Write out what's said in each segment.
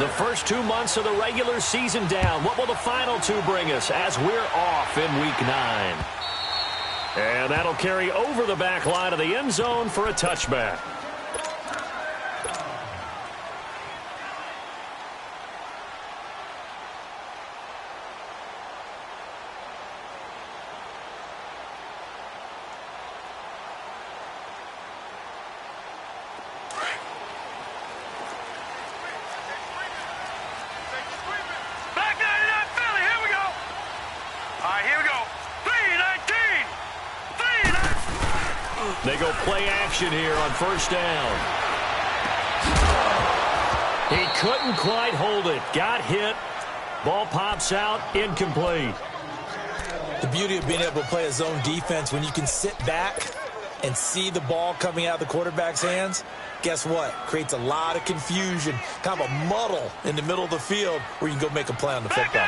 The first 2 months of the regular season down. What will the final two bring us as we're off in Week 9? And that'll carry over the back line of the end zone for a touchback. They go play action here on first down. He couldn't quite hold it. Got hit. Ball pops out. Incomplete. The beauty of being able to play a zone defense when you can sit back and see the ball coming out of the quarterback's hands, guess what? Creates a lot of confusion, kind of a muddle in the middle of the field where you can go make a play on the football.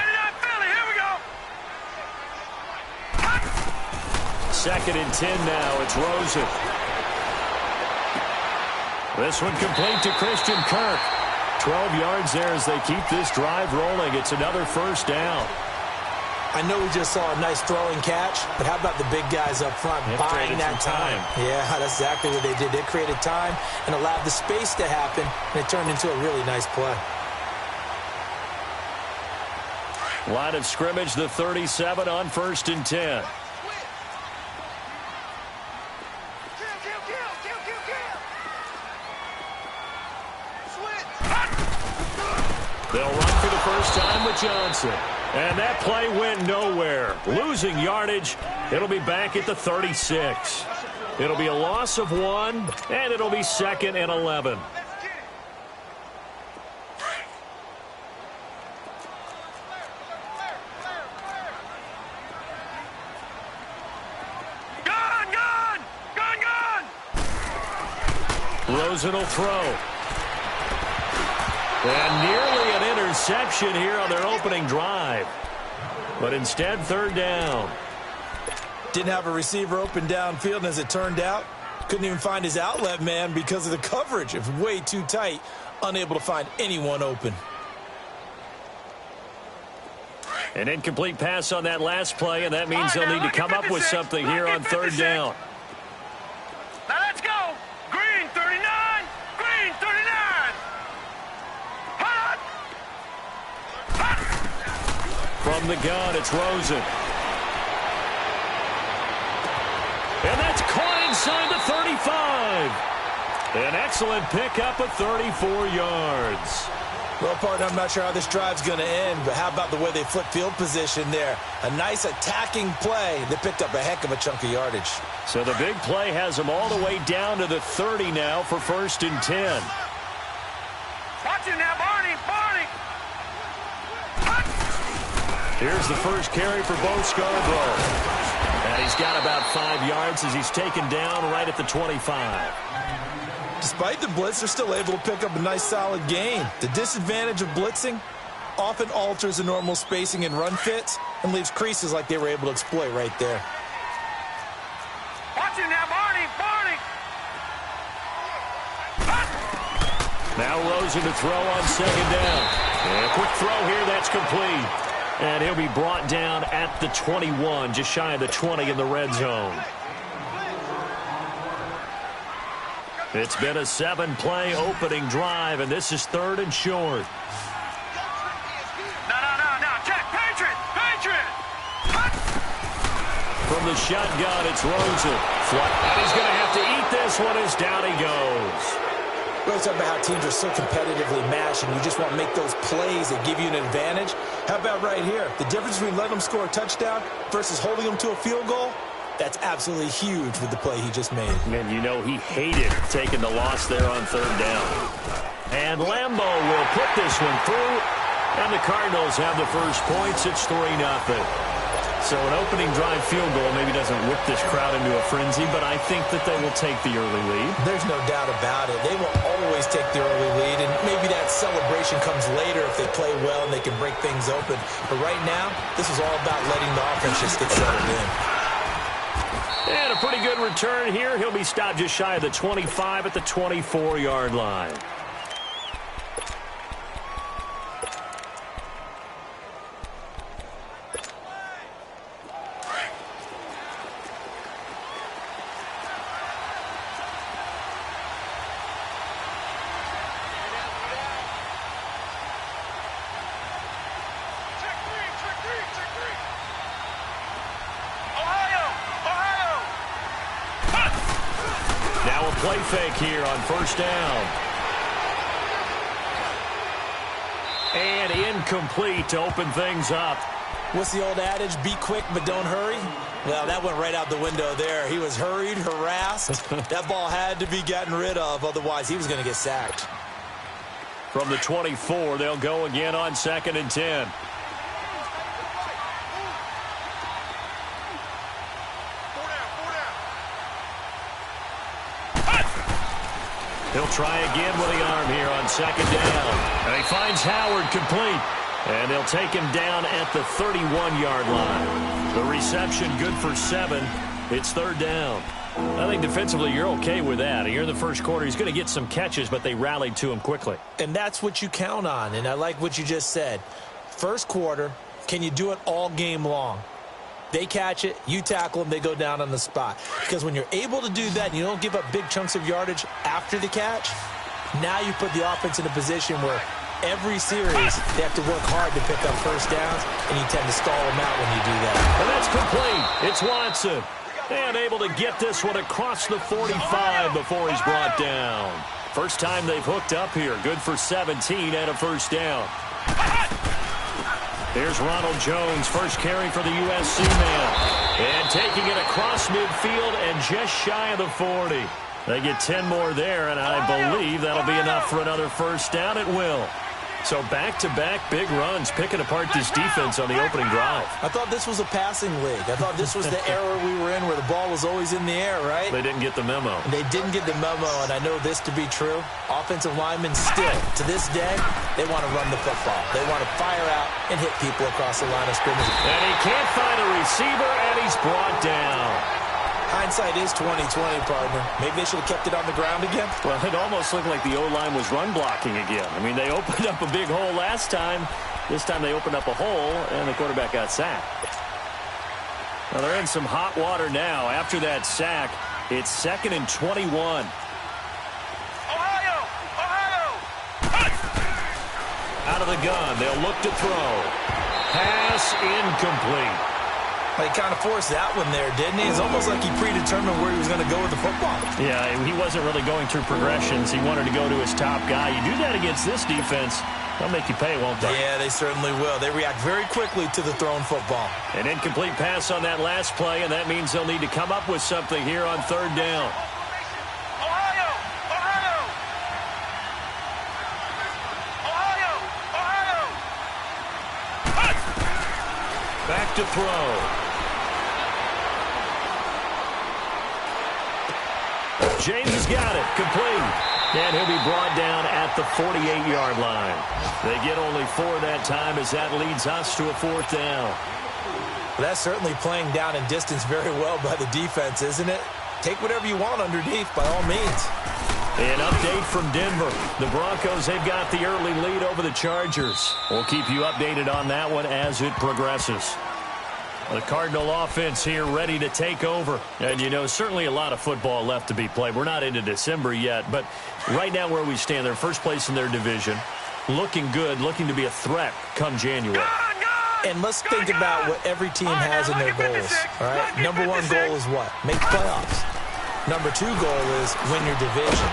Second and 10 now. It's Rosen. This one complete to Christian Kirk. 12 yards there as they keep this drive rolling. It's another first down. I know we just saw a nice throwing catch, but how about the big guys up front buying that time? Yeah, that's exactly what they did. They created time and allowed the space to happen, and it turned into a really nice play. Line of scrimmage, the 37 on first and 10. They'll run for the first time with Johnson. And that play went nowhere. Losing yardage. It'll be back at the 36. It'll be a loss of 1, and it'll be 2nd and 11. Rosen will throw. And nearly an interception here on their opening drive. But instead, third down. Didn't have a receiver open downfield, and as it turned out, couldn't even find his outlet man because of the coverage. It was way too tight, unable to find anyone open. An incomplete pass on that last play, and that means they'll need to come up with something here on third down. Now let's go. Green 39. Green 39. From the gun, it's Rosen. And that's caught inside the 35. An excellent pickup of 34 yards. Well, partner, I'm not sure how this drive's going to end, but how about the way they flip field position there? A nice attacking play. They picked up a heck of a chunk of yardage. So the big play has them all the way down to the 30 now for first and 10. Watch it now, Barney. Barney. Here's the first carry for Bo Scarborough. And he's got about 5 yards as he's taken down right at the 25. Despite the blitz, they're still able to pick up a nice solid gain. The disadvantage of blitzing often alters the normal spacing and run fits and leaves creases like they were able to exploit right there. Watch it now, Barney. Barney. Now Rosen to throw on second down. And a quick throw here, that's complete. And he'll be brought down at the 21, just shy of the 20 in the red zone. It's been a 7-play opening drive, and this is third and short. No. Check. Patriot. Patriot. From the shotgun, it's Rosen. And he's going to have to eat this one as down he goes. We always talk about how teams are so competitively matched, and you just want to make those plays that give you an advantage. How about right here? The difference between letting them score a touchdown versus holding them to a field goal, that's absolutely huge with the play he just made. And you know he hated taking the loss there on third down. And Lambeau will put this one through, and the Cardinals have the first points. It's 3-0. So an opening drive field goal maybe doesn't whip this crowd into a frenzy, but I think that they will take the early lead. There's no doubt about it. They will always take the early lead, and maybe that celebration comes later if they play well and they can break things open. But right now, this is all about letting the offense just get settled in. And a pretty good return here. He'll be stopped just shy of the 25 at the 24-yard line. play fake here on first down. And incomplete to open things up. What's the old adage? Be quick, but don't hurry. Well, that went right out the window there. He was hurried, harassed. That ball had to be gotten rid of. Otherwise, he was going to get sacked. From the 24, they'll go again on 2nd and 10. He'll try again with the arm here on 2nd down. And he finds Howard complete. And they'll take him down at the 31-yard line. The reception good for 7. It's 3rd down. I think defensively you're okay with that. Here in the first quarter, he's going to get some catches, but they rallied to him quickly. And that's what you count on. And I like what you just said. First quarter, can you do it all game long? They catch it, you tackle them, they go down on the spot. Because when you're able to do that and you don't give up big chunks of yardage after the catch, now you put the offense in a position where every series they have to work hard to pick up first downs, and you tend to stall them out when you do that. And that's complete. It's Watson. And able to get this one across the 45 before he's brought down. First time they've hooked up here. Good for 17 and a first down. Here's Ronald Jones, first carry for the USC man. And taking it across midfield and just shy of the 40. They get 10 more there, and I believe that'll be enough for another first down. It will. So back-to-back big runs, picking apart this defense on the opening drive. I thought this was a passing league. I thought this was the era we were in where the ball was always in the air, right? They didn't get the memo. They didn't get the memo, and I know this to be true. Offensive linemen still, to this day, they want to run the football. They want to fire out and hit people across the line of scrimmage. And he can't find a receiver, and he's brought down. Hindsight is 20/20, partner. Maybe they should have kept it on the ground again. Well, it almost looked like the O-line was run blocking again. I mean, they opened up a big hole last time. This time they opened up a hole, and the quarterback got sacked. Well, they're in some hot water now. After that sack, it's 2nd and 21. Ohio! Out of the gun, they'll look to throw. Pass incomplete. He kind of forced that one there, didn't he? It's almost like he predetermined where he was going to go with the football. Yeah, he wasn't really going through progressions. He wanted to go to his top guy. You do that against this defense, they'll make you pay, won't they? Yeah, they certainly will. They react very quickly to the thrown football. An incomplete pass on that last play, and that means they'll need to come up with something here on 3rd down. Back to throw. James has got it. Complete. And he'll be brought down at the 48-yard line. They get only 4 that time as that leads us to a 4th down. Well, that's certainly playing down in distance very well by the defense, isn't it? Take whatever you want underneath by all means. An update from Denver. The Broncos, they've got the early lead over the Chargers. We'll keep you updated on that one as it progresses. The Cardinal offense here ready to take over. And, you know, certainly a lot of football left to be played. We're not into December yet, but right now where we stand, they're first place in their division. Looking good, looking to be a threat come January. And let's think about what every team has in their goals, all right? Number 1 goal is what? Make the playoffs. Number 2 goal is win your division.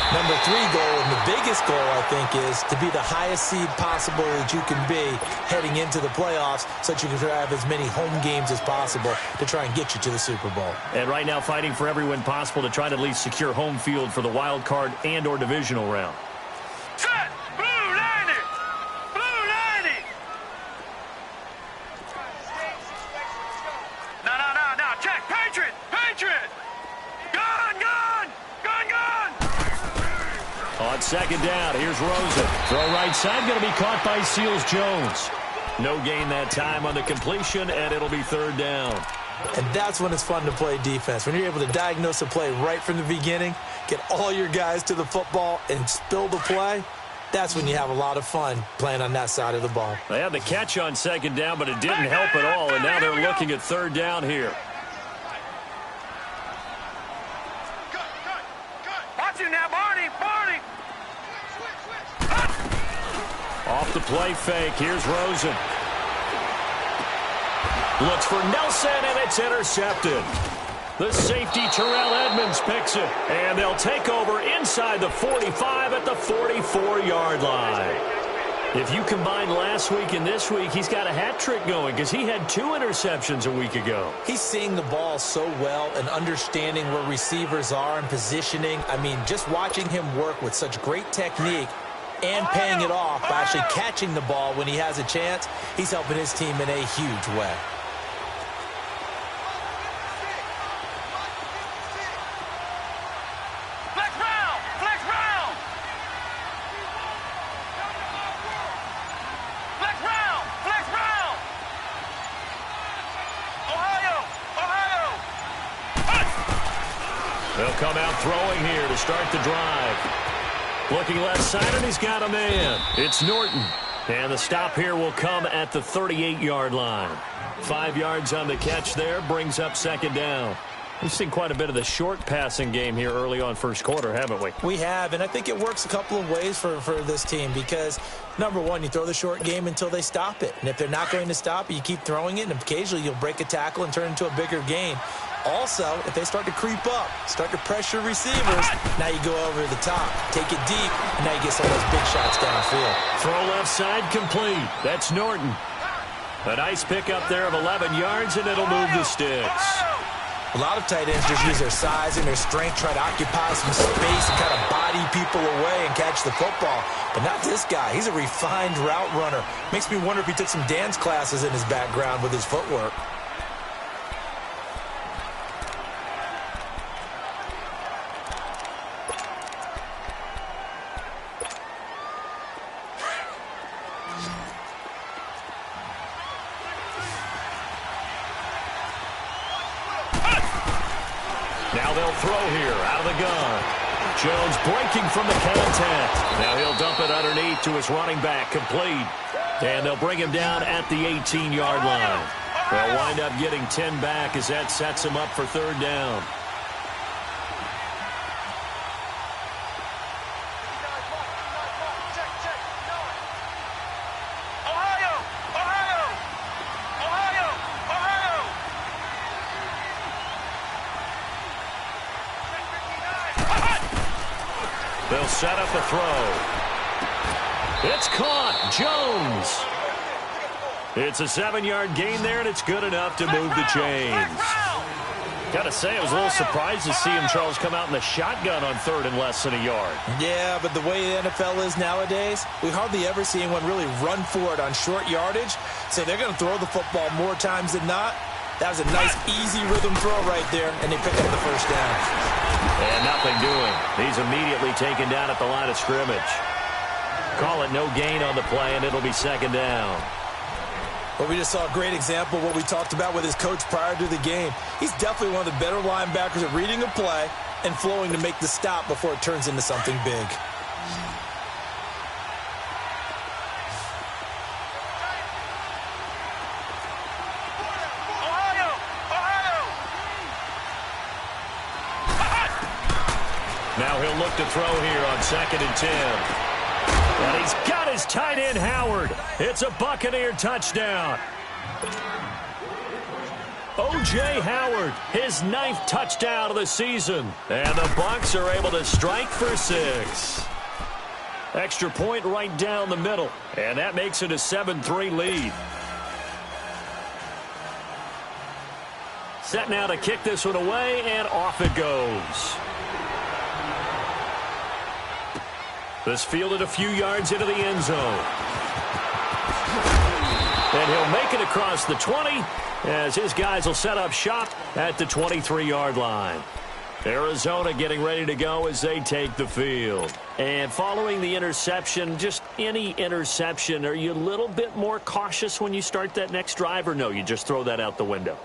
Number 3 goal, and the biggest goal, I think, is to be the highest seed possible that you can be heading into the playoffs so that you can have as many home games as possible to try and get you to the Super Bowl. And right now fighting for every win possible to try to at least secure home field for the wild card and or divisional round. Set! Blue landing! Blue landing! No. Check! Patriot! Patriot! Gun! On 2nd down, here's Rosen. Throw right side, going to be caught by Seals-Jones. No gain that time on the completion, and it'll be 3rd down. And that's when it's fun to play defense. When you're able to diagnose a play right from the beginning, get all your guys to the football, and spill the play, that's when you have a lot of fun playing on that side of the ball. They had the catch on 2nd down, but it didn't help at all, and now they're looking at 3rd down here. Watch you now, Barney! Off the play fake, here's Rosen. Looks for Nelson, and it's intercepted. The safety, Terrell Edmonds, picks it. And they'll take over inside the 45 at the 44-yard line. If you combine last week and this week, he's got a hat trick going because he had 2 interceptions a week ago. He's seeing the ball so well and understanding where receivers are and positioning. I mean, just watching him work with such great technique and paying it off by actually catching the ball when he has a chance, he's helping his team in a huge way. They'll come out throwing here to start the drive. Looking left side, and he's got a man. It's Norton. And the stop here will come at the 38-yard line. 5 yards on the catch there, brings up second down. We've seen quite a bit of the short passing game here early on first quarter, haven't we? We have, and I think it works a couple of ways for this team because, number one, you throw the short game until they stop it. And if they're not going to stop it, you keep throwing it, and occasionally you'll break a tackle and turn it into a bigger gain. Also, if they start to creep up, start to pressure receivers, now you go over the top, take it deep, and now you get some of those big shots downfield. Throw left side complete. That's Norton. A nice pickup there of 11 yards, and it'll move the sticks. A lot of tight ends just use their size and their strength, try to occupy some space and kind of body people away and catch the football. But not this guy. He's a refined route runner. Makes me wonder if he took some dance classes in his background with his footwork. Now they'll throw here out of the gun. Jones breaking from the contact. Now he'll dump it underneath to his running back, complete. And they'll bring him down at the 18-yard line. They'll wind up getting 10 back as that sets him up for third down. They'll set up a throw. It's caught. Jones. It's a 7-yard gain there, and it's good enough to move the chains. Gotta say, I was a little surprised to see him, Charles, come out in the shotgun on third and less than a yard. Yeah, but the way the NFL is nowadays, we hardly ever see anyone really run for it on short yardage. So they're going to throw the football more times than not. That was a nice, easy rhythm throw right there, and they pick up the first down. And nothing doing. He's immediately taken down at the line of scrimmage. Call it no gain on the play, and it'll be second down. Well, we just saw a great example of what we talked about with his coach prior to the game. He's definitely one of the better linebackers at reading a play and flowing to make the stop before it turns into something big. Now he'll look to throw here on 2nd and 10. And he's got his tight end, Howard. It's a Buccaneer touchdown. O.J. Howard, his 9th touchdown of the season. And the Bucs are able to strike for 6. Extra point right down the middle. And that makes it a 7-3 lead. Set now to kick this one away, and off it goes. This fielded a few yards into the end zone. And he'll make it across the 20 as his guys will set up shop at the 23-yard line. Arizona getting ready to go as they take the field. And following the interception, just any interception, are you a little bit more cautious when you start that next drive, or no, you just throw that out the window?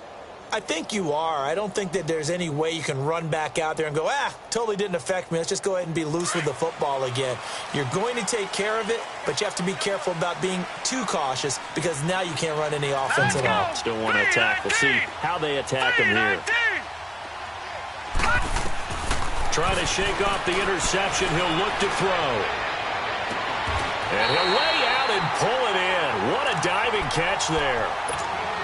I think you are. I don't think that there's any way you can run back out there and go, totally didn't affect me. Let's just go ahead and be loose with the football again. You're going to take care of it, but you have to be careful about being too cautious because now you can't run any offense at all. Still want to attack. We'll see how they attack him here. Trying to shake off the interception. He'll look to throw. And he'll lay out and pull it in. What a diving catch there.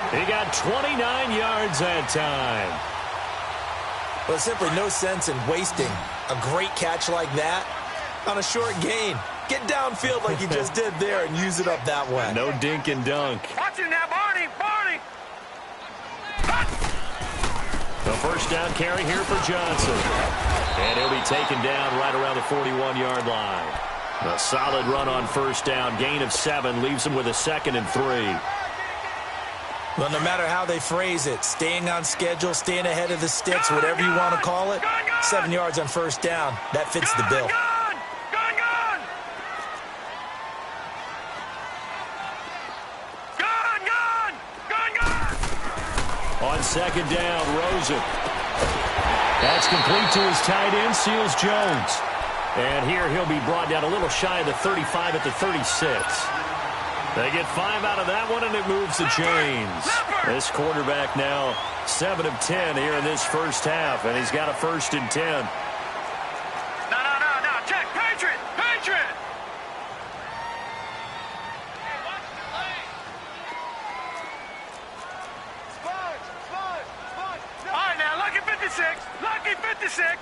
He got 29 yards that time. Well, there's simply no sense in wasting a great catch like that on a short gain. Get downfield like you just did there and use it up that way. No dink and dunk. Watch it now, Barney. Barney. The first down carry here for Johnson. And he'll be taken down right around the 41-yard line. A solid run on first down. Gain of 7 leaves him with a 2nd and 3. Well, no matter how they phrase it, staying on schedule, staying ahead of the sticks, whatever you want to call it, 7 yards on first down, that fits the bill. On second down, Rosen. That's complete to his tight end, Seals Jones. And here he'll be brought down a little shy of the 35 at the 36. They get 5 out of that one, and it moves the chains. This quarterback now 7 of 10 here in this first half, and he's got a 1st and 10. No. Check. Patriot. All right, now, lucky 56. Lucky 56.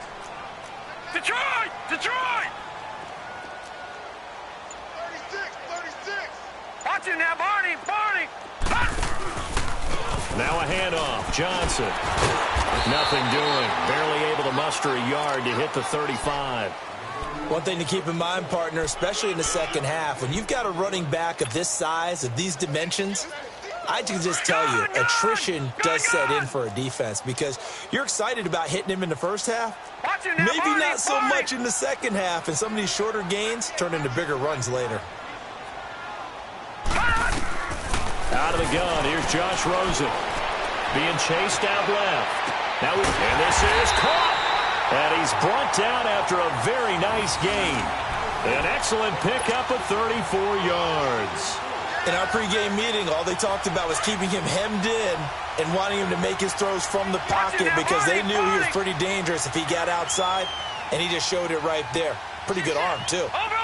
Detroit. 36. Watch it now, Barney. Now a handoff. Johnson. Nothing doing. Barely able to muster a yard to hit the 35. One thing to keep in mind, partner, especially in the second half, when you've got a running back of this size, of these dimensions, I can just tell you, attrition does set in for a defense because you're excited about hitting him in the first half. Maybe not so much in the second half, and some of these shorter gains turn into bigger runs later. Out of the gun, here's Josh Rosen. Being chased out left. And this is caught. And he's brought down after a very nice gain. An excellent pickup of 34 yards. In our pregame meeting, all they talked about was keeping him hemmed in and wanting him to make his throws from the pocket because they knew he was pretty dangerous if he got outside, and he just showed it right there. Pretty good arm, too. Over.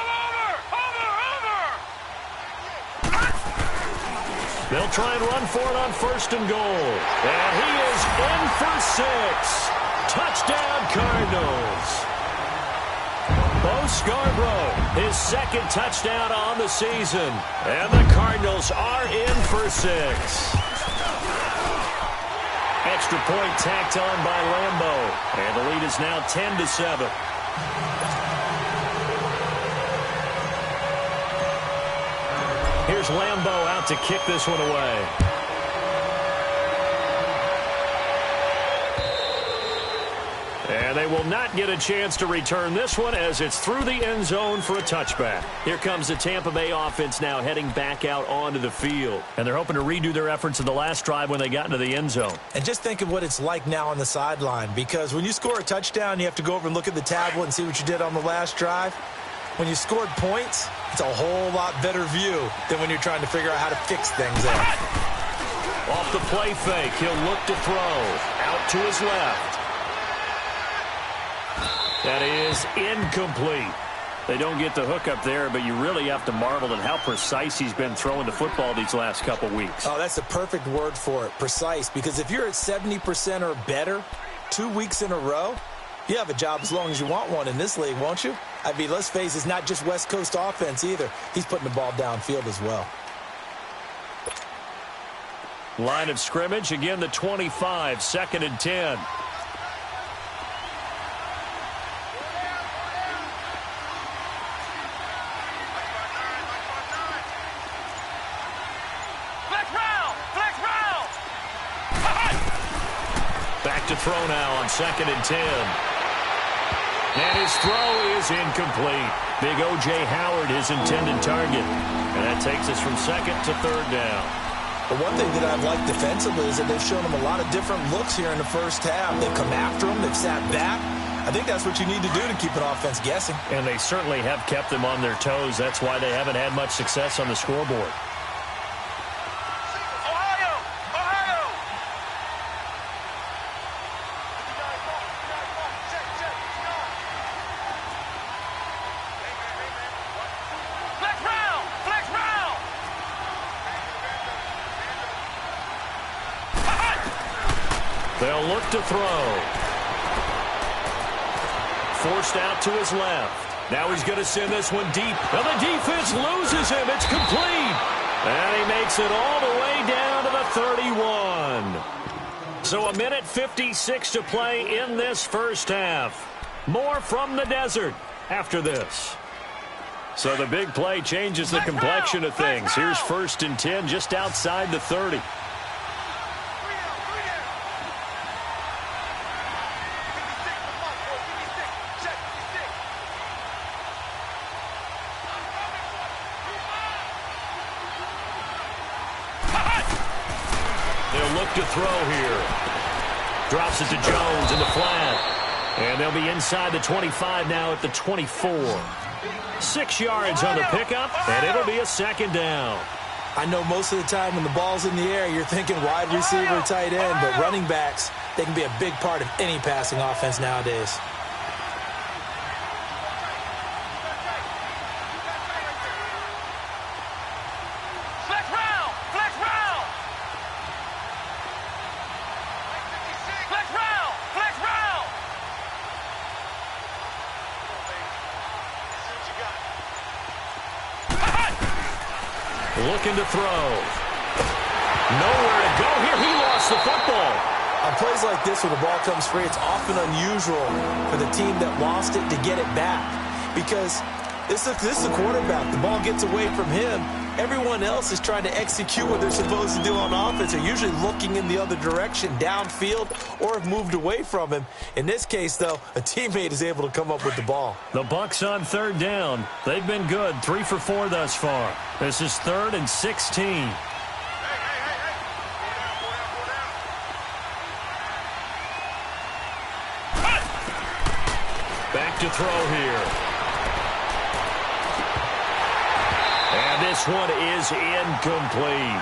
They'll try and run for it on 1st and goal. And he is in for 6. Touchdown, Cardinals. Bo Scarborough, his 2nd touchdown on the season. And the Cardinals are in for 6. Extra point tacked on by Lambo. And the lead is now 10-7. Here's Lambo out to kick this one away. And they will not get a chance to return this one as it's through the end zone for a touchback. Here comes the Tampa Bay offense now heading back out onto the field. And they're hoping to redo their efforts in the last drive when they got into the end zone. And just think of what it's like now on the sideline, because when you score a touchdown, you have to go over and look at the tablet and see what you did on the last drive. When you scored points, it's a whole lot better view than when you're trying to figure out how to fix things there. Off the play fake, he'll look to throw. Out to his left. That is incomplete. They don't get the hook up there, but you really have to marvel at how precise he's been throwing the football these last couple weeks. Oh, that's the perfect word for it, precise, because if you're at 70% or better 2 weeks in a row, you have a job as long as you want one in this league, won't you? I mean, let's face it, it's not just West Coast offense either. He's putting the ball downfield as well. Line of scrimmage, again the 25, 2nd and 10. Back to throw now on 2nd and 10. And his throw is incomplete. Big O.J. Howard, his intended target. And that takes us from 2nd to 3rd down. But one thing that I've liked defensively is that they've shown him a lot of different looks here in the first half. They've come after him. They've sat back. I think that's what you need to do to keep an offense guessing. And they certainly have kept them on their toes. That's why they haven't had much success on the scoreboard. They'll look to throw. forced out to his left. Now he's going to send this one deep. And the defense loses him. It's complete. And he makes it all the way down to the 31. So a minute 56 to play in this first half. More from the desert after this. So the big play changes the complexion of things. Here's 1st and 10 just outside the 30. They'll look to throw here. Drops it to Jones in the flat. And they'll be inside the 25 now at the 24. 6 yards on the pickup, and it'll be a 2nd down. I know most of the time when the ball's in the air, you're thinking wide receiver, tight end, but running backs, they can be a big part of any passing offense nowadays. Looking to throw. Nowhere to go here. He lost the football. On plays like this, when the ball comes free, it's often unusual for the team that lost it to get it back. Because this is the quarterback. The ball gets away from him. Everyone else is trying to execute what they're supposed to do on offense. They're usually looking in the other direction, downfield, or have moved away from him. In this case, though, a teammate is able to come up with the ball. The Bucs on 3rd down. They've been good, 3 for 4 thus far. This is 3rd and 16. Back to throw here. And this one is incomplete.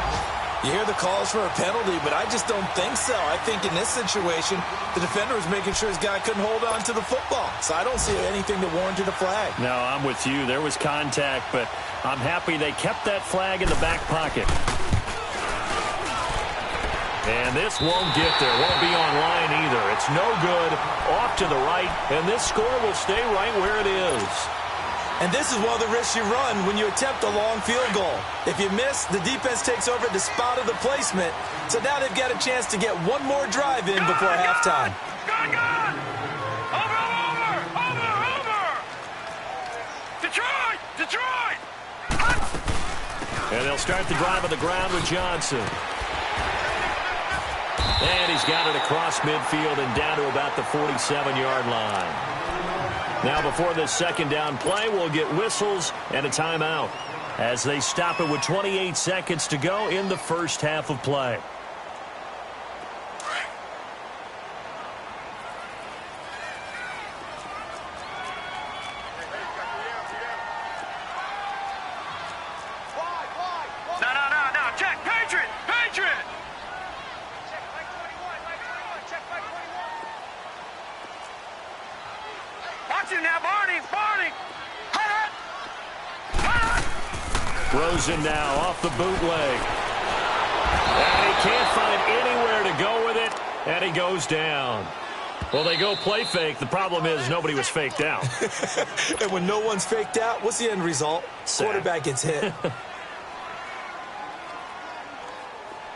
You hear the calls for a penalty, but I just don't think so. I think in this situation, the defender was making sure his guy couldn't hold on to the football. So I don't see anything that warranted a flag. No, I'm with you. There was contact, but I'm happy they kept that flag in the back pocket. And this won't get there. Won't be on line either. It's no good. Off to the right, and this score will stay right where it is. And this is one of the risks you run when you attempt a long field goal. If you miss, the defense takes over at the spot of the placement. So now they've got a chance to get one more drive in before halftime. Gone! Over! Detroit! And they'll start the drive on the ground with Johnson. And he's got it across midfield and down to about the 47-yard line. Now before this 2nd down play, we'll get whistles and a timeout as they stop it with 28 seconds to go in the first half of play. No. Check. Patriot. Watch him now, Barney. Rosen now off the bootleg. And he can't find anywhere to go with it, and he goes down. Well, they go play fake. The problem is nobody was faked out. And when no one's faked out, what's the end result? Quarterback gets hit.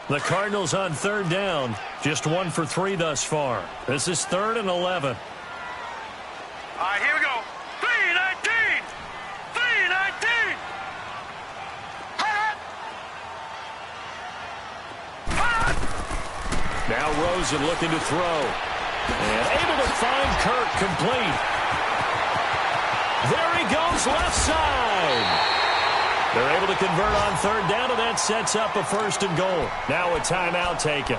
The Cardinals on 3rd down. Just 1 for 3 thus far. This is 3rd and 11. All right, here we go. 3-19. Now Rosen looking to throw. And able to find Kirk complete. There he goes left side. They're able to convert on 3rd down, and that sets up a 1st and goal. Now a timeout taken.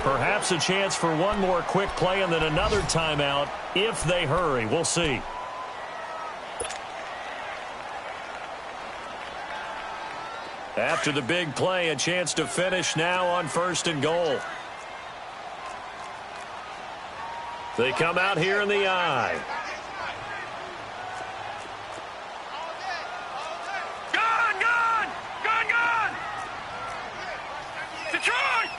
Perhaps a chance for one more quick play and then another timeout if they hurry. We'll see. After the big play, a chance to finish now on 1st and goal. They come out here in the eye. Gone! Detroit!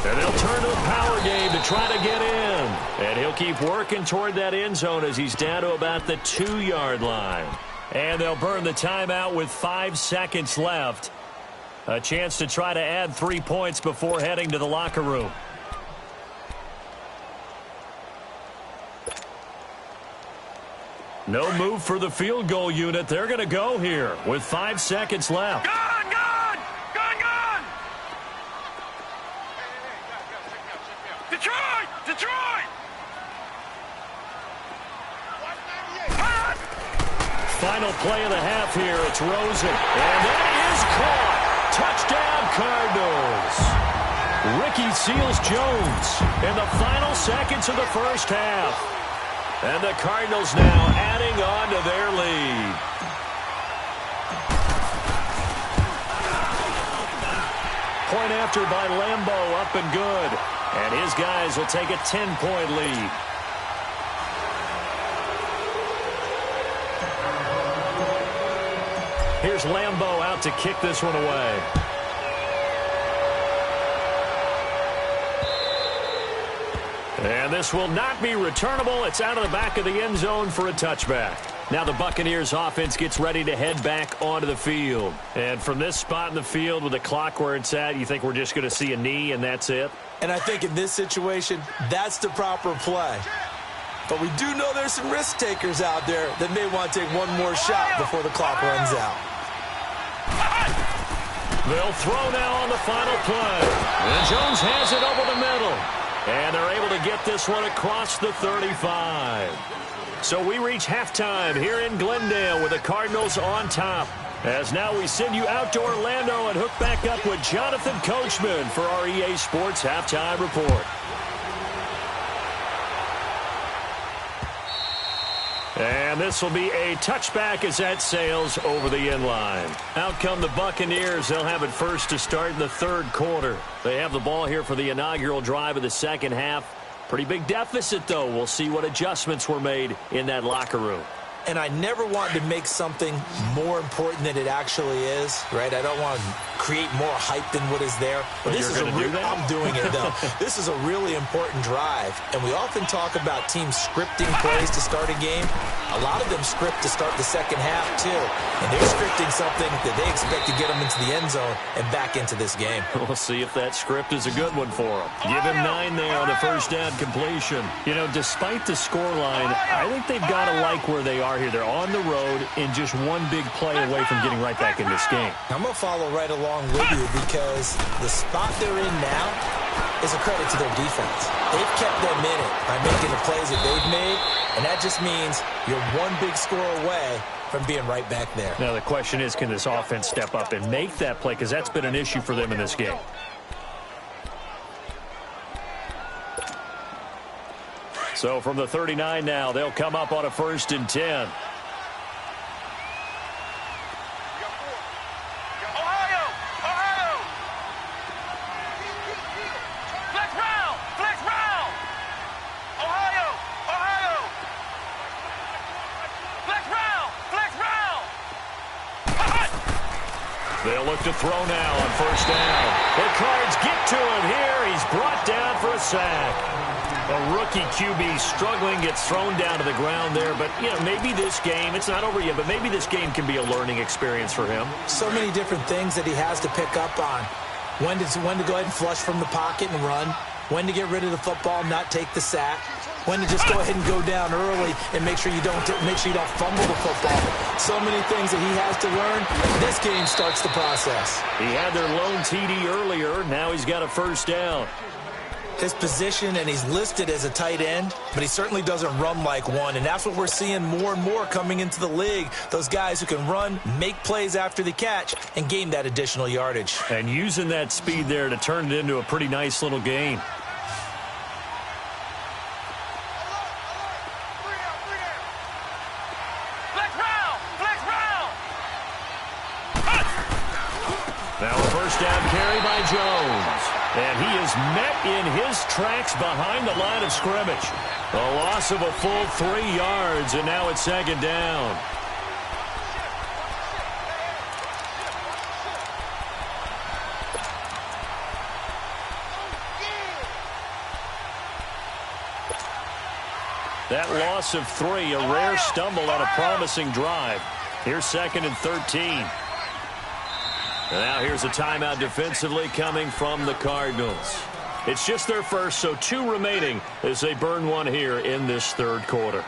And they'll turn to a power game to try to get in. And he'll keep working toward that end zone as he's down to about the 2-yard line. And they'll burn the timeout with 5 seconds left. A chance to try to add 3 points before heading to the locker room. No move for the field goal unit. They're going to go here with 5 seconds left. Gone! Detroit! Detroit! Final play of the half here. It's Rosen. And that is caught. Touchdown, Cardinals. Ricky Seals-Jones in the final seconds of the first half. And the Cardinals now adding on to their lead. Point after by Lambo, up and good. And his guys will take a 10-point lead. Here's Lambo out to kick this one away. And this will not be returnable. It's out of the back of the end zone for a touchback. Now the Buccaneers offense gets ready to head back onto the field. And from this spot in the field with the clock where it's at, you think we're just going to see a knee and that's it? And I think in this situation, that's the proper play. But we do know there's some risk takers out there that may want to take one more shot before the clock runs out. They'll throw now on the final play. And Jones has it over the middle. And they're able to get this one across the 35. So we reach halftime here in Glendale with the Cardinals on top. As now we send you out to Orlando and hook back up with Jonathan Coachman for our EA Sports Halftime Report. And this will be a touchback as that sails over the end line. Out come the Buccaneers. They'll have it first to start in the third quarter. They have the ball here for the inaugural drive of the second half. Pretty big deficit, though. We'll see what adjustments were made in that locker room. And I never want to make something more important than it actually is, right? I don't want to create more hype than what is there. But this is I'm doing it, though. This is a really important drive. And we often talk about teams scripting plays to start a game. A lot of them script to start the second half, too. And they're scripting something that they expect to get them into the end zone and back into this game. We'll see if that script is a good one for them. Give him 9 there on the first down completion. You know, despite the scoreline, I think they've got to like where they are here. They're on the road and just one big play away from getting right back in this game. I'm going to follow right along with you because the spot they're in now is a credit to their defense. They've kept them in it by making the plays that they've made, and that just means you're one big score away from being right back there. Now the question is, can this offense step up and make that play? Because that's been an issue for them in this game. So from the 39 now, they'll come up on a 1st and 10. They'll look to throw now on 1st down. The Cards get to him here. He's brought down for a sack. A rookie QB struggling, gets thrown down to the ground there. But, you know, maybe this game, it's not over yet, but maybe this game can be a learning experience for him. So many different things that he has to pick up on. When to go ahead and flush from the pocket and run. When to get rid of the football, not take the sack. When to just go ahead and go down early and make sure you don't fumble the football. So many things that he has to learn. This game starts the process. He had their lone TD earlier. Now he's got a 1st down. His position, and he's listed as a tight end, but he certainly doesn't run like one, and that's what we're seeing more and more coming into the league. Those guys who can run, make plays after the catch, and gain that additional yardage. And using that speed there to turn it into a pretty nice little gain. Now a 1st down carry by Jones. And he is met in his tracks behind the line of scrimmage. A loss of a full 3 yards, and now it's 2nd down. That loss of 3, a rare stumble on a promising drive. Here's 2nd and 13. And now here's a timeout defensively coming from the Cardinals. It's just their first, so 2 remaining as they burn one here in this third quarter.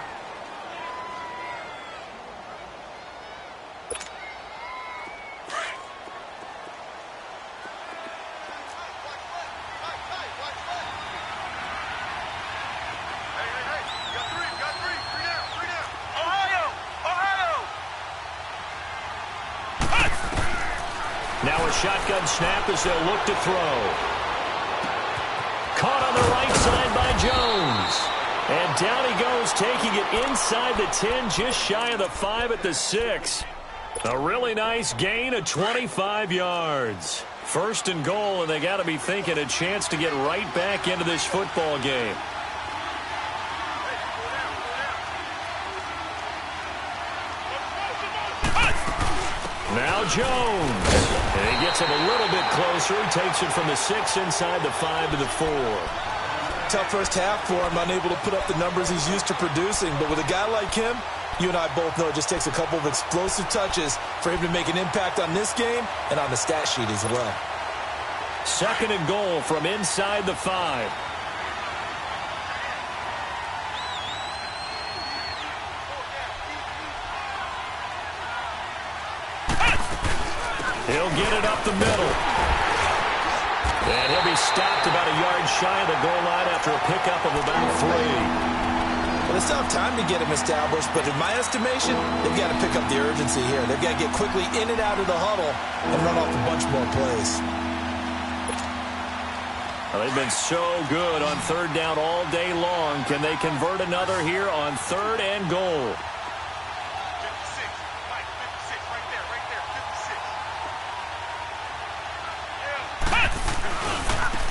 Now a shotgun snap as they'll look to throw. Caught on the right side by Jones. And down he goes, taking it inside the 10, just shy of the 5 at the 6. A really nice gain of 25 yards. 1st and goal, and they got to be thinking a chance to get right back into this football game. Now Jones. And he gets him a little bit closer. He takes it from the 6 inside the 5 to the 4. Tough first half for him, unable to put up the numbers he's used to producing. But with a guy like him, you and I both know it just takes a couple of explosive touches for him to make an impact on this game and on the stat sheet as well. 2nd and goal from inside the 5. He'll get it up the middle. And he'll be stopped about a yard shy of the goal line after a pickup of about 3. Well, it's tough time to get him established, but in my estimation, they've got to pick up the urgency here. They've got to get quickly in and out of the huddle and run off a bunch more plays. Well, they've been so good on 3rd down all day long. Can they convert another here on 3rd and goal?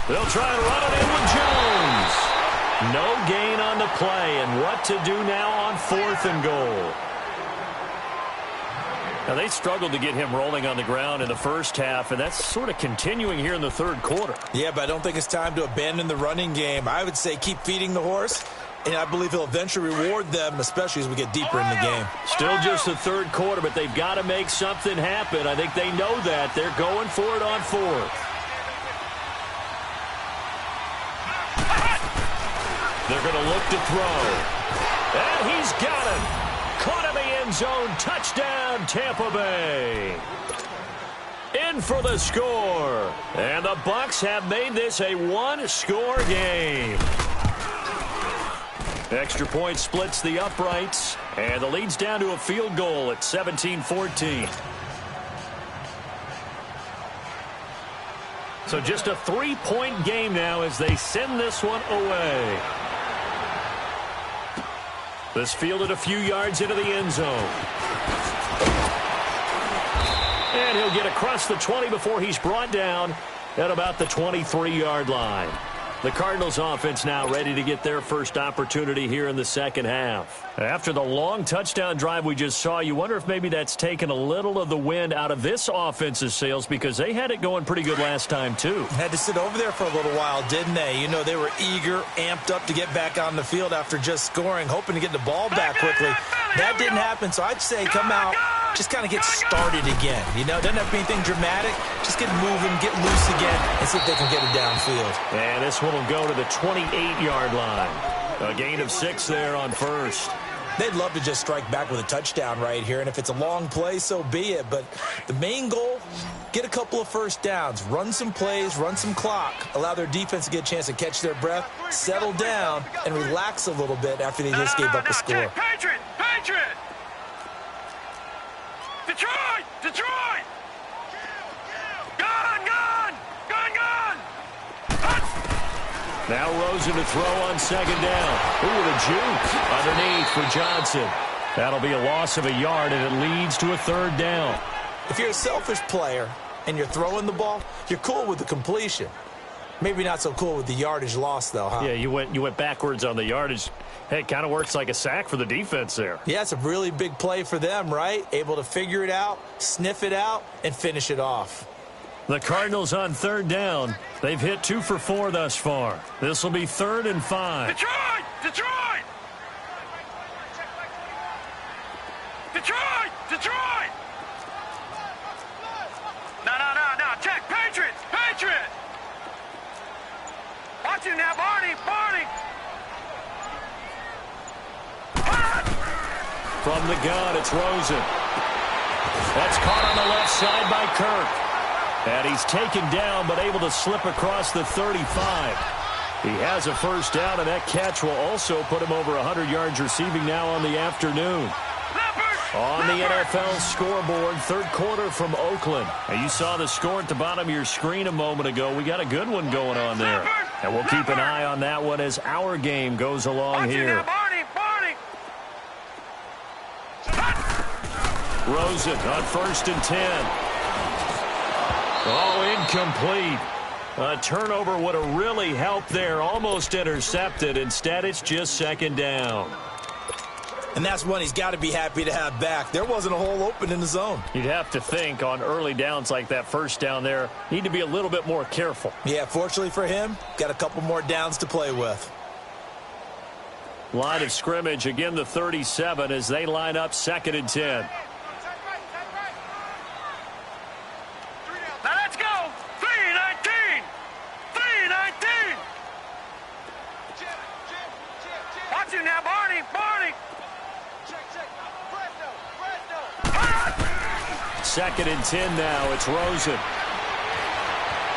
They'll try and run it in with Jones. No gain on the play, and what to do now on 4th and goal. Now, they struggled to get him rolling on the ground in the first half, and that's sort of continuing here in the 3rd quarter. Yeah, but I don't think it's time to abandon the running game. I would say keep feeding the horse, and I believe he'll eventually reward them, especially as we get deeper in the game. Still just the 3rd quarter, but they've got to make something happen. I think they know that. They're going for it on 4th. They're going to look to throw. And he's got it. Caught in the end zone. Touchdown, Tampa Bay. In for the score. And the Bucs have made this a 1-score game. Extra point splits the uprights. And the lead's down to a field goal at 17-14. So just a 3-point game now as they send this one away. This fielded a few yards into the end zone. And he'll get across the 20 before he's brought down at about the 23-yard line. The Cardinals offense now ready to get their first opportunity here in the second half. After the long touchdown drive we just saw, you wonder if maybe that's taken a little of the wind out of this offense's sails because they had it going pretty good last time too. Had to sit over there for a little while, didn't they? You know, they were eager, amped up to get back on the field after just scoring, hoping to get the ball back quickly. That didn't happen, so I'd say come out, just kind of get started again. You know, doesn't have to be anything dramatic. Just get moving, get loose again, and see if they can get it downfield. And this one will go to the 28-yard line. A gain of 6 there on 1st. They'd love to just strike back with a touchdown right here, and if it's a long play, so be it. But the main goal, get a couple of first downs, run some plays, run some clock, allow their defense to get a chance to catch their breath, settle down, and relax a little bit after they just gave up a score. Patriot! Patriot! Detroit! Detroit! Gone! Gone! Gone! Gone! Now Rosen to throw on 2nd down. Ooh, the juke underneath for Johnson. That'll be a loss of a yard, and it leads to a 3rd down. If you're a selfish player and you're throwing the ball, you're cool with the completion. Maybe not so cool with the yardage loss, though, huh? Yeah, you went backwards on the yardage. Hey, it kind of works like a sack for the defense there. Yeah, it's a really big play for them, right? Able to figure it out, sniff it out, and finish it off. The Cardinals on 3rd down. They've hit 2 for 4 thus far. This will be 3rd and 5. Detroit! Detroit! Detroit! Detroit! No. Check. Patriots! Patriots! Watch him now, Barney! From the gun, it's Rosen. That's caught on the left side by Kirk. And he's taken down, but able to slip across the 35. He has a first down, and that catch will also put him over 100 yards receiving now on the afternoon. On the NFL scoreboard, third quarter from Oakland. And you saw the score at the bottom of your screen a moment ago. We got a good one going on there. And we'll keep an eye on that one as our game goes along here. Rosen on 1st and 10. Oh, incomplete. A turnover would have really helped there. Almost intercepted. Instead, it's just 2nd down. And that's one he's got to be happy to have back. There wasn't a hole open in the zone. You'd have to think on early downs like that first down there, need to be a little bit more careful. Yeah, fortunately for him, got a couple more downs to play with. Line of scrimmage, again the 37 as they line up 2nd and 10. Now let's go! 3-19! 3-19! Watch him now, Barney! 2nd and 10 now. It's Rosen.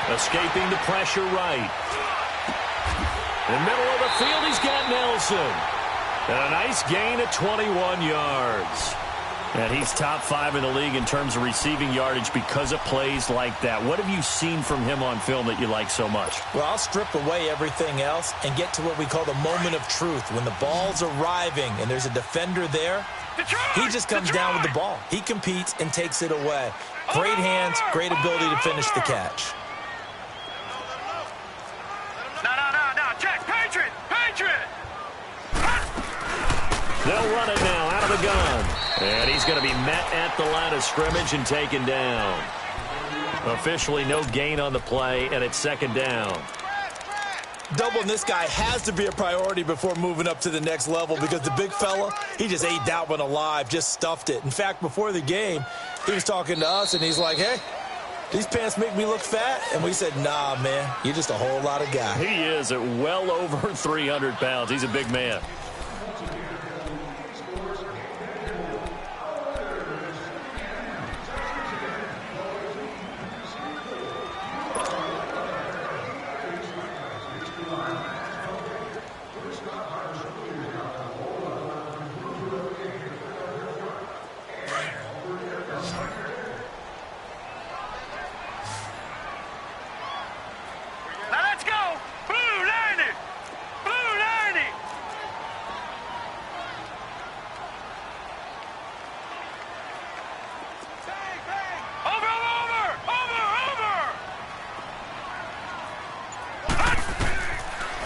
Escaping the pressure right. In the middle of the field, he's got Nelson. And a nice gain at 21 yards. And he's top 5 in the league in terms of receiving yardage because of plays like that. What have you seen from him on film that you like so much? Well, I'll strip away everything else and get to what we call the moment of truth. When the ball's arriving and there's a defender there, he just comes down with the ball. He competes and takes it away. Great hands, great ability to finish the catch. No. Check. Patriot! They'll run it now out of the gun. And he's going to be met at the line of scrimmage and taken down. Officially no gain on the play, and it's 2nd down. Doubling this guy has to be a priority before moving up to the next level because the big fella, he just ate that one alive, just stuffed it. In fact, before the game, he was talking to us, and he's like, hey, these pants make me look fat. And we said, nah, man, you're just a whole lot of guy. He is at well over 300 pounds. He's a big man.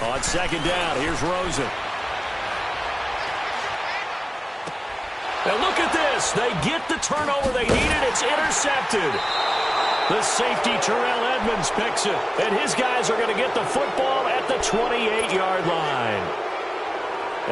On 2nd down, here's Rosen. And look at this. They get the turnover they needed. It's intercepted. The safety, Terrell Edmonds, picks it. And his guys are going to get the football at the 28-yard line.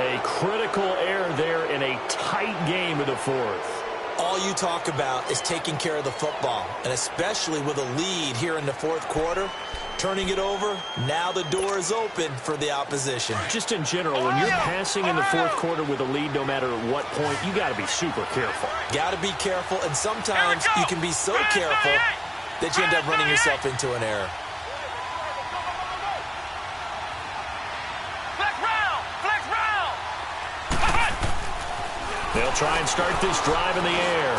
A critical error there in a tight game in the 4th. All you talk about is taking care of the football, and especially with a lead here in the 4th quarter. Turning it over, now the door is open for the opposition. Just in general, when you're passing in the 4th quarter with a lead, no matter at what point, you got to be super careful. Got to be careful, and sometimes you can be so careful that you end up running yourself into an error. Flex round! They'll try and start this drive in the air.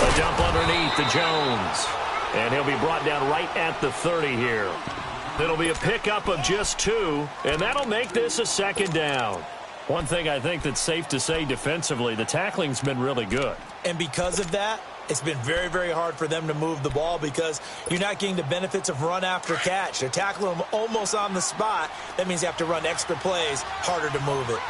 A dump underneath to Jones. And he'll be brought down right at the 30 here. It'll be a pickup of just 2, and that'll make this a 2nd down. One thing I think that's safe to say defensively, the tackling's been really good. And because of that, it's been very, very hard for them to move the ball because you're not getting the benefits of run after catch. They're tackling them almost on the spot. That means you have to run extra plays, harder to move it.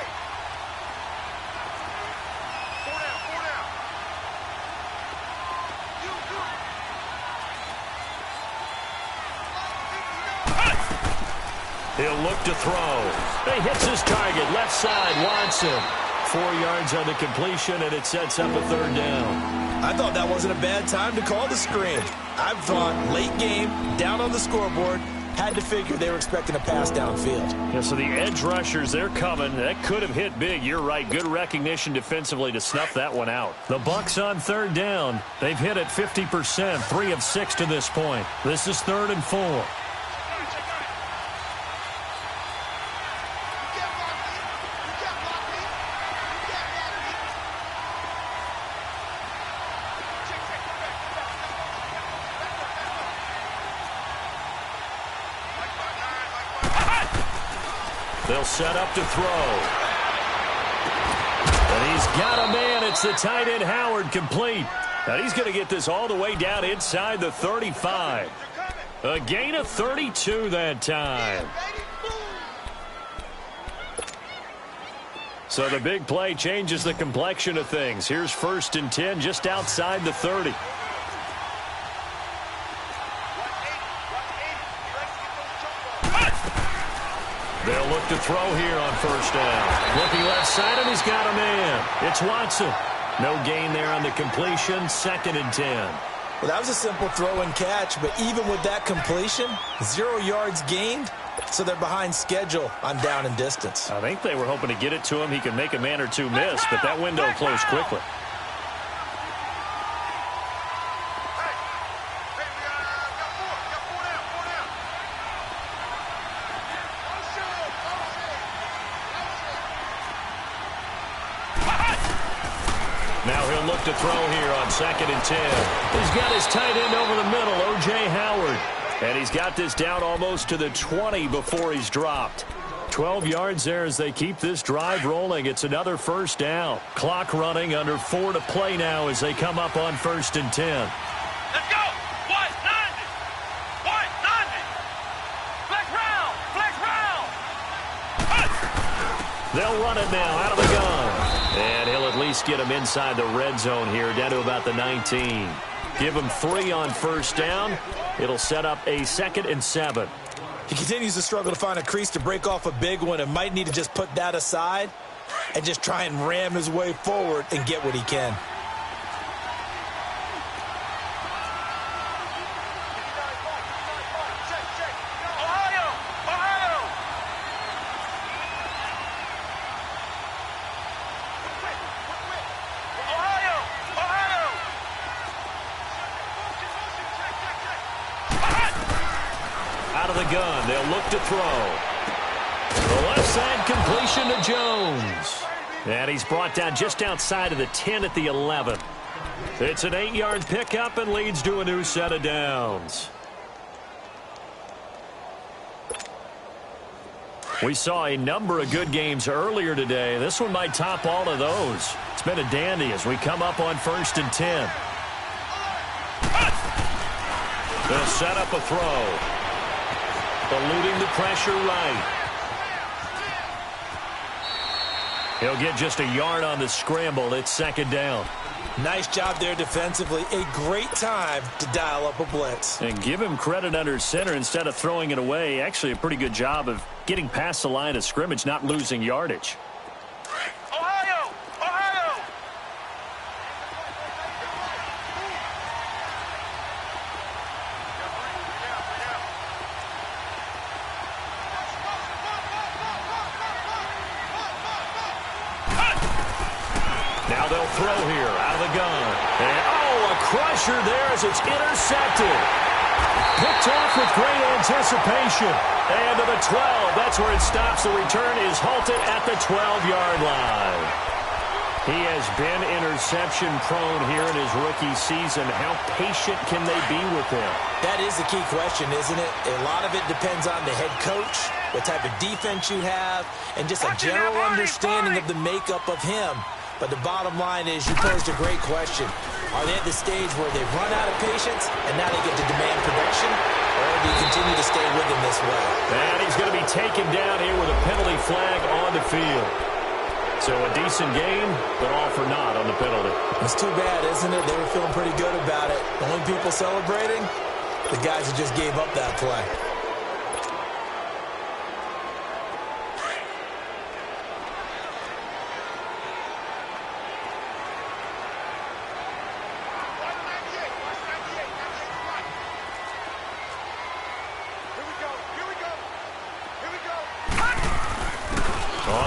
He'll look to throw. He hits his target, left side, Watson. 4 yards on the completion, and it sets up a third down. I thought that wasn't a bad time to call the screen. I thought late game, down on the scoreboard, had to figure they were expecting a pass downfield. Yeah, so the edge rushers, they're coming. That could have hit big. You're right. Good recognition defensively to snuff that one out. The Bucs on third down. They've hit it 50%, 3 of 6 to this point. This is 3rd and 4. They'll set up to throw. And he's got a man. It's the tight end, Howard, complete. And he's going to get this all the way down inside the 35. A gain of 32 that time. So the big play changes the complexion of things. Here's 1st and 10 just outside the 30. They'll look to throw here on 1st down. Looking left side, and he's got a man. It's Watson. No gain there on the completion. 2nd and 10. Well, that was a simple throw and catch, but even with that completion, 0 yards gained, so they're behind schedule on down and distance. I think they were hoping to get it to him. He could make a man or two miss, but that window closed quickly. Now he'll look to throw here on 2nd and 10. He's got his tight end over the middle, O.J. Howard. And he's got this down almost to the 20 before he's dropped. 12 yards there as they keep this drive rolling. It's another 1st down. Clock running, under 4 to play now as they come up on 1st and 10. Let's go! 190! 190! Flex round! Flex round! They'll run it now out of the gun. And he'll at least get him inside the red zone here, down to about the 19. Give him 3 on 1st down. It'll set up a 2nd and 7. He continues to struggle to find a crease to break off a big one and might need to just put that aside and just try and ram his way forward and get what he can. Out of the gun, they'll look to throw. The left side completion to Jones. And he's brought down just outside of the 10 at the 11. It's an 8-yard pickup and leads to a new set of downs. We saw a number of good games earlier today. This one might top all of those. It's been a dandy as we come up on 1st and 10. They'll set up a throw. Eluding the pressure right. He'll get just a yard on the scramble. It's 2nd down. Nice job there defensively. A great time to dial up a blitz. And give him credit under center instead of throwing it away. Actually a pretty good job of getting past the line of scrimmage, not losing yardage. Ohio! Ohio! Now they'll throw here out of the gun. And, a crusher there as it's intercepted. Picked off with great anticipation. And to the 12, that's where it stops. The return is halted at the 12-yard line. He has been interception prone here in his rookie season. How patient can they be with him? That is the key question, isn't it? A lot of it depends on the head coach, what type of defense you have, and just a general understanding of the makeup of him. But the bottom line is you posed a great question. Are they at the stage where they've run out of patience and now they get to demand production? Or do you continue to stay with him this way? And he's going to be taken down here with a penalty flag on the field. So a decent game, but all for naught on the penalty. It's too bad, isn't it? They were feeling pretty good about it. The only people celebrating, the guys who just gave up that play.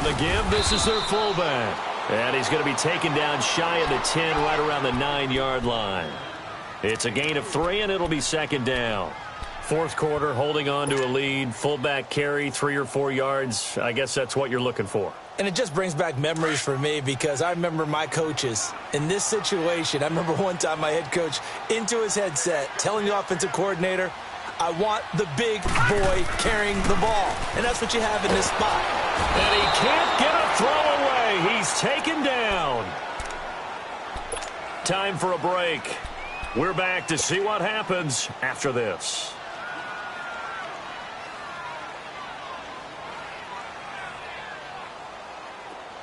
On the give, this is their fullback. And he's going to be taken down shy of the 10, right around the 9-yard line. It's a gain of 3, and it'll be second down. Fourth quarter, holding on to a lead. Fullback carry, 3 or 4 yards. I guess that's what you're looking for. And it just brings back memories for me because I remember my coaches in this situation. I remember one time my head coach into his headset telling the offensive coordinator, I want the big boy carrying the ball. And that's what you have in this spot. And he can't get a throw away. He's taken down. Time for a break. We're back to see what happens after this.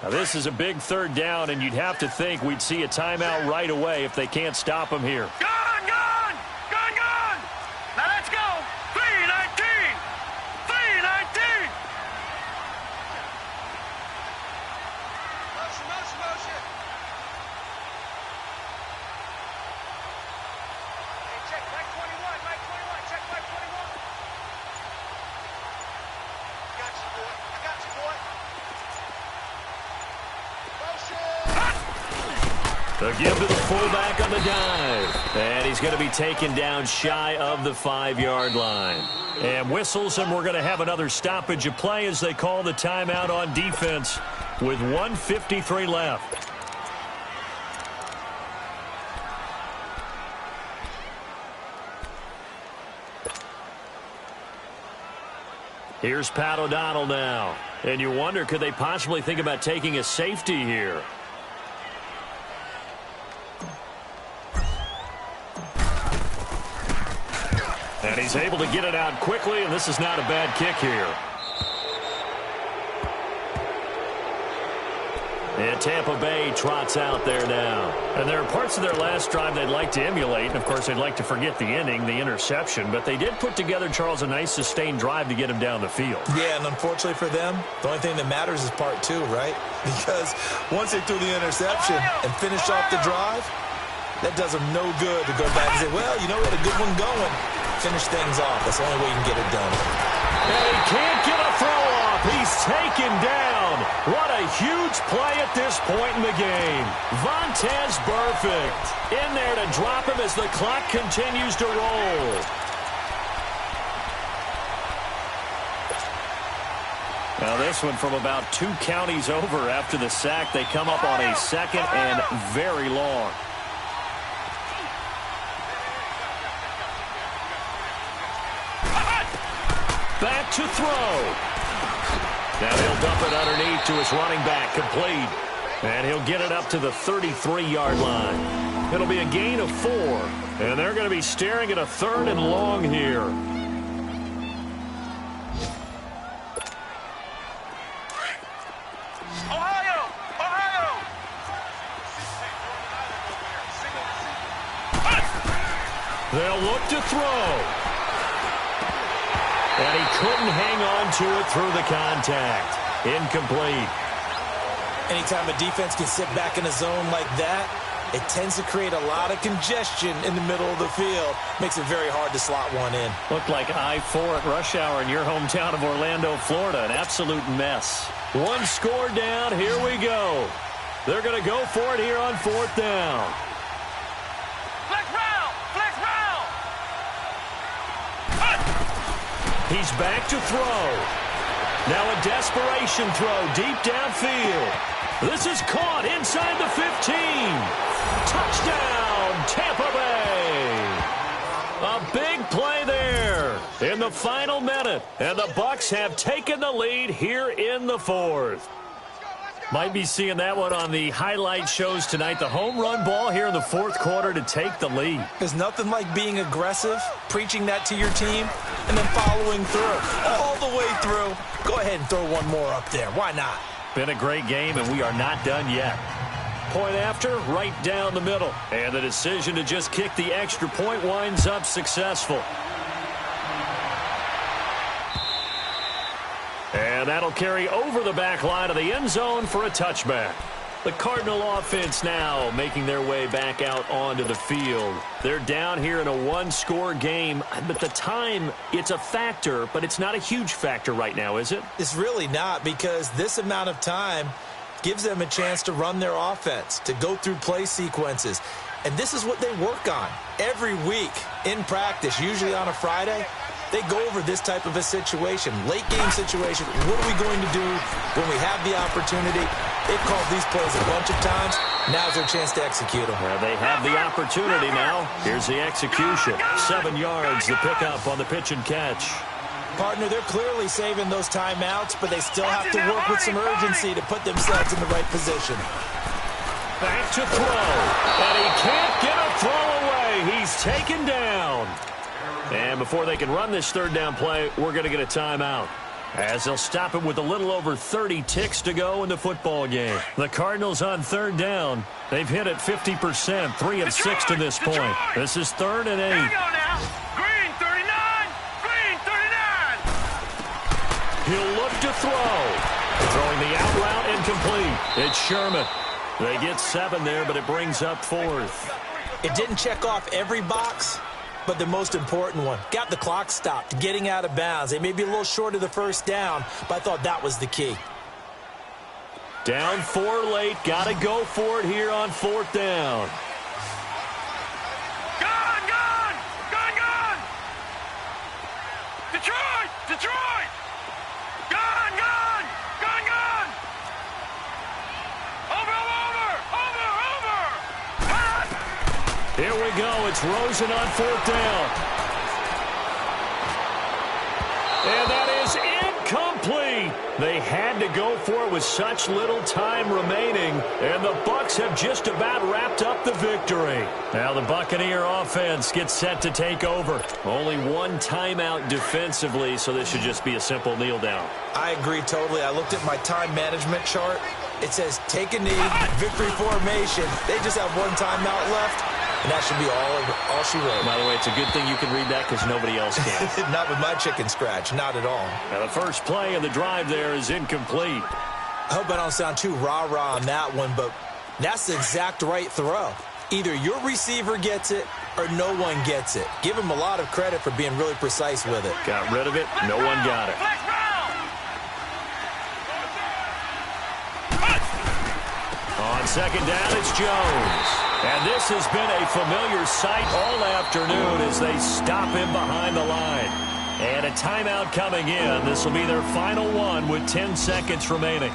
Now, this is a big third down, and you'd have to think we'd see a timeout right away if they can't stop him here. Gone, gone! Gone, gone! Now let's go! 3-19! 3-19! Motion, motion, motion! Hey, check Mike 21, Mike 21, check Mike 21. I got you, boy. I got you, boy. The give to the fullback on the dive. And he's going to be taken down shy of the 5-yard line. And whistles, and we're going to have another stoppage of play as they call the timeout on defense with 1:53 left. Here's Pat O'Donnell now. And you wonder, could they possibly think about taking a safety here? And he's able to get it out quickly, and this is not a bad kick here. And Tampa Bay trots out there now. And there are parts of their last drive they'd like to emulate. And, of course, they'd like to forget the inning, the interception. But they did put together, Charles, a nice sustained drive to get him down the field. Yeah, and unfortunately for them, the only thing that matters is part 2, right? Because once they threw the interception and finished off the drive, that does them no good to go back and say, well, you know, we had a good one going. Finish things off. That's the only way you can get it done. And he can't get a throw off. He's taken down. What a huge play at this point in the game. Vontaze Burfict in there to drop him as the clock continues to roll. Now this one from about 2 counties over after the sack. They come up on a second and very long. Back to throw. Now he'll dump it underneath to his running back, complete. And he'll get it up to the 33-yard line. It'll be a gain of 4. And they're going to be staring at a 3rd and long here. Ohio! Ohio! They'll look to throw. And he couldn't hang on to it through the contact. Incomplete. Anytime a defense can sit back in a zone like that, it tends to create a lot of congestion in the middle of the field. Makes it very hard to slot one in. Looked like I-4 at rush hour in your hometown of Orlando, Florida. An absolute mess. 1 score down. Here we go. They're going to go for it here on 4th down. Flex round! Flex round! He's back to throw. Now a desperation throw deep downfield. This is caught inside the 15. Touchdown, Tampa Bay. A big play there in the final minute. And the Bucs have taken the lead here in the 4th. Might be seeing that one on the highlight shows tonight. The home run ball here in the 4th quarter to take the lead. There's nothing like being aggressive, preaching that to your team, and then following through. All the way through. Go ahead and throw one more up there. Why not? Been a great game, and we are not done yet. Point after, right down the middle. And the decision to just kick the extra point winds up successful. And that'll carry over the back line of the end zone for a touchback. The Cardinal offense now making their way back out onto the field. They're down here in a one-score game, but the time, it's a factor, but it's not a huge factor right now, is it? It's really not, because this amount of time gives them a chance to run their offense, to go through play sequences. And this is what they work on every week in practice, usually on a Friday. They go over this type of a situation, late game situation. What are we going to do when we have the opportunity? They've called these plays a bunch of times. Now's their chance to execute them. Well, they have the opportunity now. Here's the execution. 7 yards, the pickup on the pitch and catch. Partner, they're clearly saving those timeouts, but they still have to work with some urgency to put themselves in the right position. Back to throw, and he can't get a throw away. He's taken down. And before they can run this third down play, we're going to get a timeout, as they'll stop it with a little over 30 ticks to go in the football game. The Cardinals on third down. They've hit it 50%, 3 of 6 to this point. This is 3rd and 8. Here we go now. Green 39. Green 39. He'll look to throw. Throwing the out route incomplete. It's Sherman. They get 7 there, but it brings up 4th. It didn't check off every box, but the most important one. Got the clock stopped, getting out of bounds. They may be a little short of the first down, but I thought that was the key. Down 4 late. Got to go for it here on 4th down. Gone, gone. Gone, gone. Detroit. Detroit. Gone, gone. Gone, gone. Over, over. Over, over. Pass. Here we go. It's Rosen on 4th down. And that is incomplete. They had to go for it with such little time remaining, and the Bucs have just about wrapped up the victory. Now the Buccaneer offense gets set to take over. Only 1 timeout defensively, so this should just be a simple kneel down. I agree totally. I looked at my time management chart. It says take a knee, victory formation. They just have 1 timeout left. And that should be all she wrote. By the way, it's a good thing you can read that because nobody else can. Not with my chicken scratch. Not at all. Now, the first play of the drive there is incomplete. I hope I don't sound too rah-rah on that one, but that's the exact right throw. Either your receiver gets it or no one gets it. Give him a lot of credit for being really precise with it. Got rid of it. No one got it. On second down, it's Jones. And this has been a familiar sight all afternoon as they stop him behind the line. And a timeout coming in. This will be their final one with 10 seconds remaining.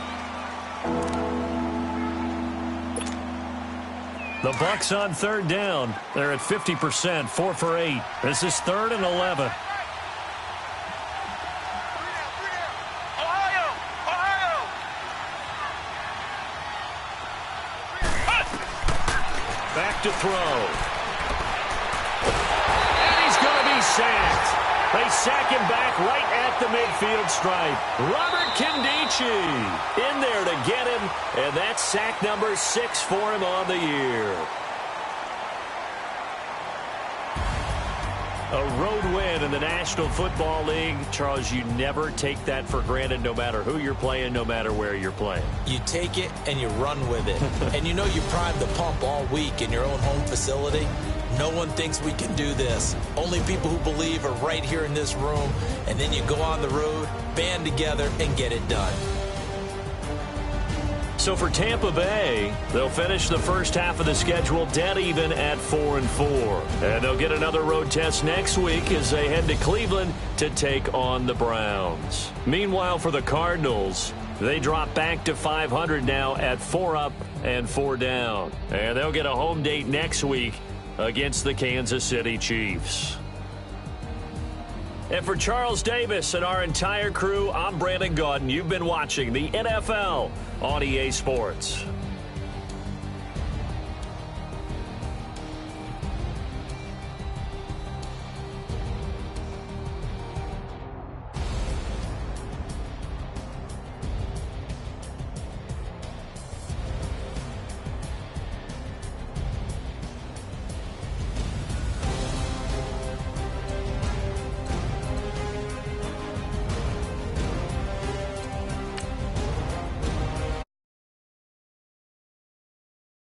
The Bucs on 3rd down. They're at 50%, 4 for 8. This is 3rd and 11. Back to throw. And he's going to be sacked. They sack him back right at the midfield stripe. Robert Canty in there to get him, and that's sack number 6 for him on the year. A road win in the National Football League. Charles, you never take that for granted no matter who you're playing, no matter where you're playing. You take it and you run with it. And you know you primed the pump all week in your own home facility. No one thinks we can do this. Only people who believe are right here in this room. And then you go on the road, band together, and get it done. So for Tampa Bay, they'll finish the first half of the schedule dead even at 4-4. And they'll get another road test next week as they head to Cleveland to take on the Browns. Meanwhile, for the Cardinals, they drop back to 500 now at 4 up and 4 down. And they'll get a home date next week against the Kansas City Chiefs. And for Charles Davis and our entire crew, I'm Brandon Gaudin. You've been watching the NFL on EA Sports.